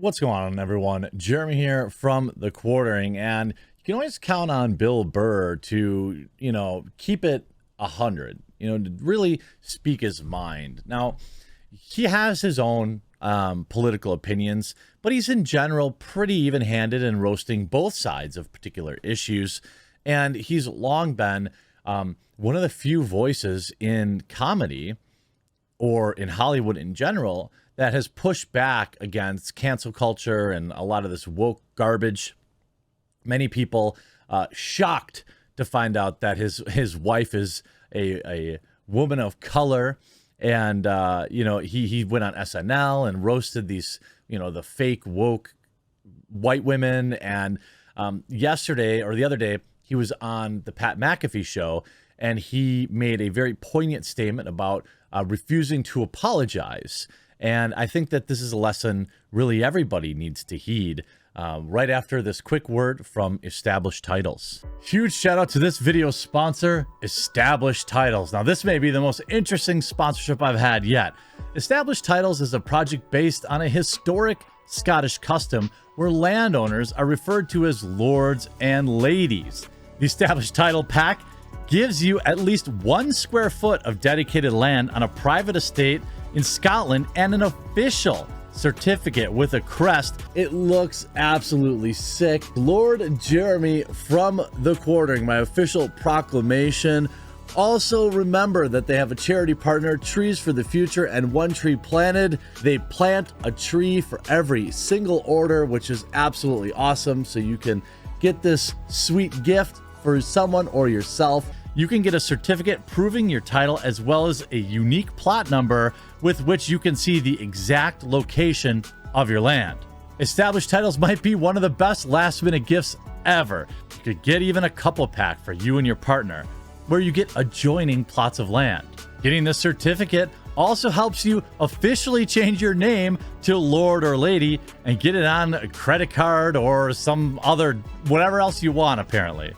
What's going on, everyone? Jeremy here from The Quartering, and you can always count on Bill Burr to, keep it 100, to really speak his mind. Now, he has his own political opinions, but he's in general pretty even-handed in roasting both sides of particular issues, and he's long been one of the few voices in comedy or in Hollywood in general that has pushed back against cancel culture and a lot of this woke garbage. Many people shocked to find out that his wife is a woman of color, and he went on SNL and roasted these the fake woke white women. And yesterday or the other day, he was on the Pat McAfee show, and he made a very poignant statement about refusing to apologize. And I think that this is a lesson really everybody needs to heed right after this quick word from Established Titles. Huge shout out to this video's sponsor, Established Titles. Now, this may be the most interesting sponsorship I've had yet. Established Titles is a project based on a historic Scottish custom where landowners are referred to as lords and ladies. The Established Title Pack gives you at least 1 square foot of dedicated land on a private estate in Scotland and an official certificate with a crest. It looks absolutely sick. Lord Jeremy from The Quartering, my official proclamation. Also, remember that they have a charity partner, Trees for the Future, and One Tree Planted. They plant a tree for every single order, which is absolutely awesome. So you can get this sweet gift for someone or yourself. You can get a certificate proving your title, as well as a unique plot number with which you can see the exact location of your land. Established Titles might be one of the best last-minute gifts ever. You could get even a couple pack for you and your partner, where you get adjoining plots of land. Getting this certificate also helps you officially change your name to Lord or Lady and get it on a credit card or some other, whatever else you want, apparently.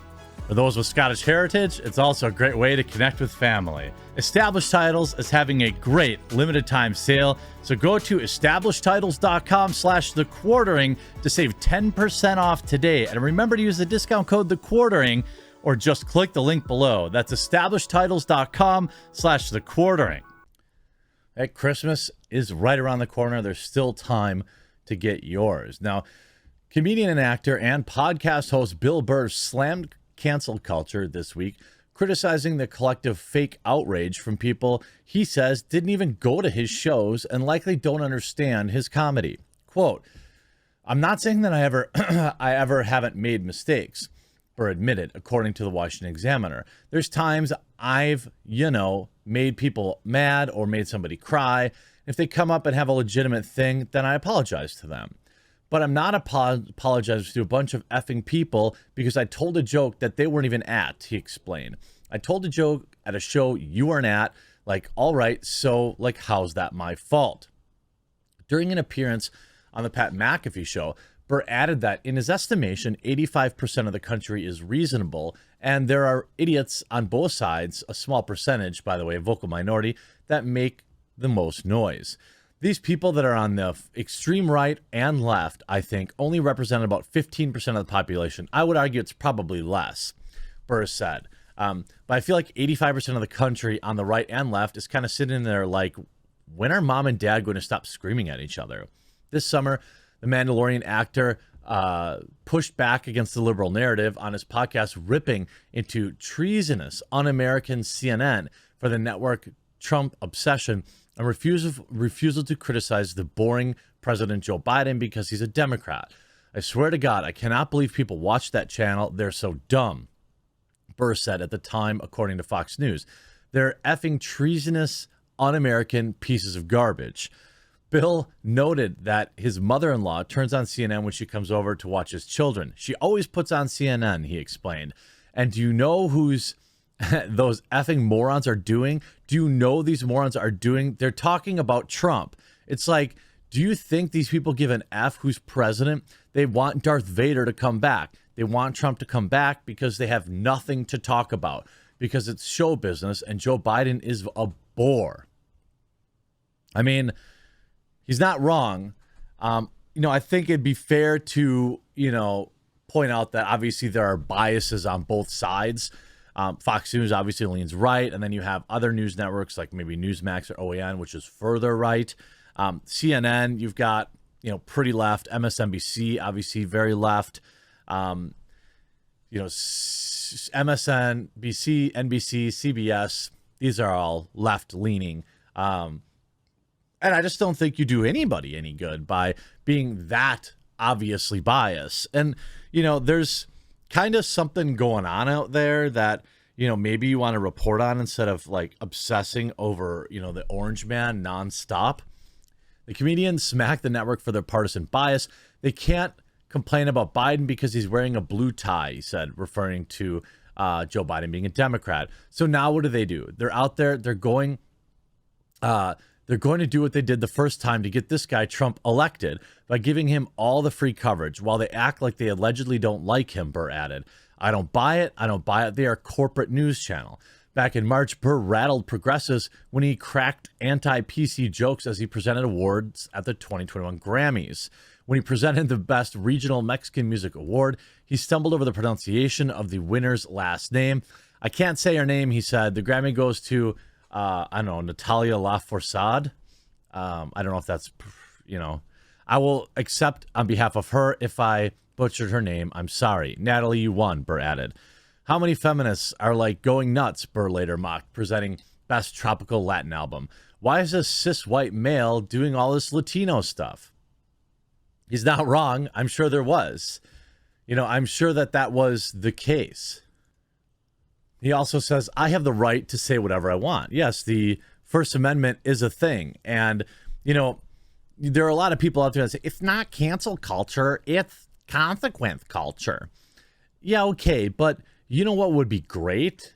For those with Scottish heritage, it's also a great way to connect with family. Established Titles is having a great limited time sale, so go to establishedtitles.com/thequartering to save 10% off today. And remember to use the discount code thequartering, or just click the link below. That's establishedtitles.com/thequartering. Hey, Christmas is right around the corner. There's still time to get yours. Now, comedian and actor and podcast host Bill Burr slammed cancel culture this week, criticizing the collective fake outrage from people he says didn't even go to his shows and likely don't understand his comedy. Quote, "I'm not saying that I ever haven't made mistakes," Burr admitted, according to the Washington Examiner. "There's times I've, made people mad or made somebody cry. If they come up and have a legitimate thing, then I apologize to them. But I'm not apologizing to a bunch of effing people because I told a joke that they weren't even at," he explained. "I told a joke at a show you weren't at. Like, all right, so, how's that my fault?" During an appearance on the Pat McAfee show, Burr added that in his estimation, 85% of the country is reasonable, and there are idiots on both sides, a small percentage, by the way, a vocal minority, that make the most noise. These people that are on the extreme right and left, I think, only represent about 15% of the population. I would argue it's probably less, Burr said. But I feel like 85% of the country on the right and left is kind of sitting there like, when are mom and dad going to stop screaming at each other? This summer, the Mandalorian actor pushed back against the liberal narrative on his podcast, ripping into treasonous, un-American CNN for the network Trump obsession and refusal to criticize the boring President Joe Biden because he's a Democrat. "I swear to God, I cannot believe people watch that channel. They're so dumb," Burr said at the time, according to Fox News. "They're effing treasonous, un-American pieces of garbage." Bill noted that his mother-in-law turns on CNN when she comes over to watch his children. "She always puts on CNN," he explained. "And do you know who's those effing morons are doing? Do you know these morons are doing? They're talking about Trump." It's like, do you think these people give an F who's president? They want Darth Vader to come back. They want Trump to come back because they have nothing to talk about, because it's show business, and Joe Biden is a bore. I mean, he's not wrong. I think it'd be fair to, point out that obviously there are biases on both sides. Fox News obviously leans right, and then you have other news networks like maybe Newsmax or OAN, which is further right. CNN, you've got, pretty left. MSNBC, obviously very left. MSNBC, NBC, CBS, these are all left leaning. And I just don't think you do anybody any good by being that obviously biased. And, there's kind of something going on out there that, maybe you want to report on instead of like obsessing over, the Orange Man nonstop. The comedians smack the network for their partisan bias. They can't complain about Biden because he's wearing a blue tie, he said, referring to Joe Biden being a Democrat. So now what do? They're out there. They're going to do what they did the first time to get this guy Trump elected by giving him all the free coverage while they act like they allegedly don't like him, Burr added. I don't buy it. They are a corporate news channel. Back in March, Burr rattled progressives when he cracked anti-PC jokes as he presented awards at the 2021 Grammys. When he presented the Best Regional Mexican Music Award, he stumbled over the pronunciation of the winner's last name. I can't say her name, he said. The Grammy goes to Natalia Lafourcade. I don't know if that's, I will accept on behalf of her if I butchered her name. I'm sorry. Natalie, you won, Burr added. How many feminists are like going nuts, Burr later mocked, presenting Best Tropical Latin Album. Why is this cis white male doing all this Latino stuff? He's not wrong. I'm sure there was. I'm sure that was the case. He also says, I have the right to say whatever I want. Yes, the First Amendment is a thing. And, there are a lot of people out there that say, it's not cancel culture, it's consequence culture. Yeah, okay. But you know what would be great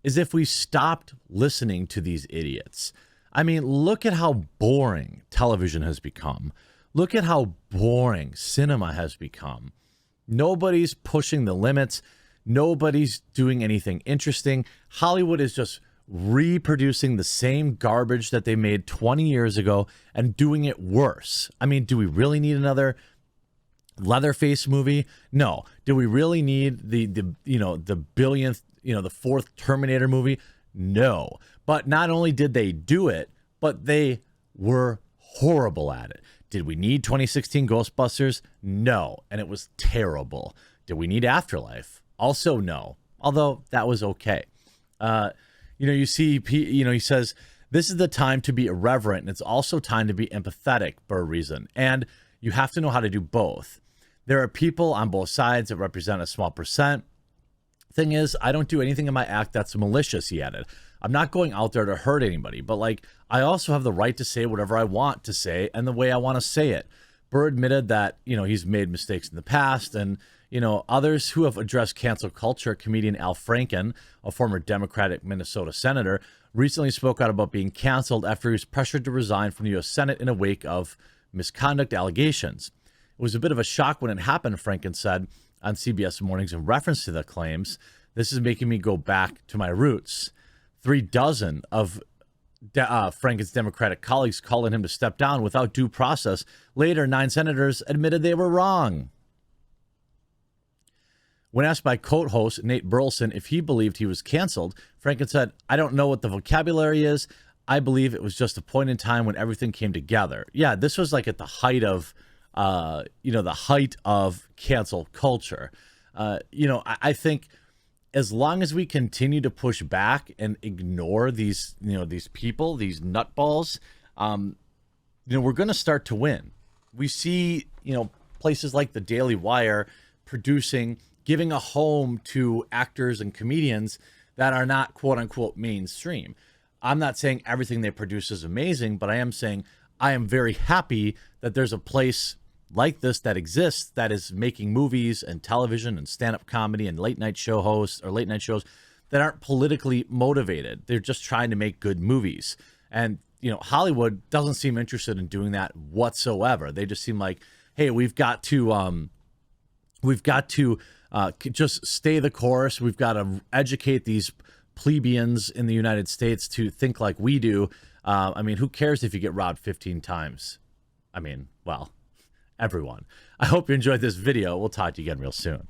is if we stopped listening to these idiots. I mean, look at how boring television has become. Look at how boring cinema has become. Nobody's pushing the limits. Nobody's doing anything interesting. Hollywood is just reproducing the same garbage that they made 20 years ago and doing it worse. I mean, do we really need another Leatherface movie? No. Do we really need the billionth, the fourth Terminator movie? No. But not only did they do it, but they were horrible at it. Did we need 2016 Ghostbusters? No. And it was terrible. Did we need Afterlife? Also, no. Although that was okay. You see, he says, this is the time to be irreverent, and it's also time to be empathetic, Burr reasoned. And you have to know how to do both. There are people on both sides that represent a small percent. Thing is, I don't do anything in my act that's malicious, he added. I'm not going out there to hurt anybody, but I also have the right to say whatever I want to say and the way I want to say it. Burr admitted that, he's made mistakes in the past, and, others who have addressed cancel culture, comedian Al Franken, a former Democratic Minnesota senator, recently spoke out about being canceled after he was pressured to resign from the U.S. Senate in a wake of misconduct allegations. It was a bit of a shock when it happened, Franken said on CBS Mornings in reference to the claims. This is making me go back to my roots. 36 of Franken's Democratic colleagues calling him to step down without due process. Later, 9 senators admitted they were wrong. When asked by Coat host Nate Burleson if he believed he was canceled, Franken said, I don't know what the vocabulary is. I believe it was just a point in time when everything came together. Yeah, this was at the height of, the height of cancel culture. I think as long as we continue to push back and ignore these people, these nutballs, we're going to start to win. We see, places like the Daily Wire giving a home to actors and comedians that are not quote unquote mainstream. I'm not saying everything they produce is amazing, but I am saying I am very happy that there's a place like this that exists that is making movies and television and stand-up comedy and late night shows that aren't politically motivated. They're just trying to make good movies. And, Hollywood doesn't seem interested in doing that whatsoever. They just seem like, hey, we've got to just stay the course. We've got to educate these plebeians in the United States to think like we do. Who cares if you get robbed 15 times? everyone. I hope you enjoyed this video. We'll talk to you again real soon.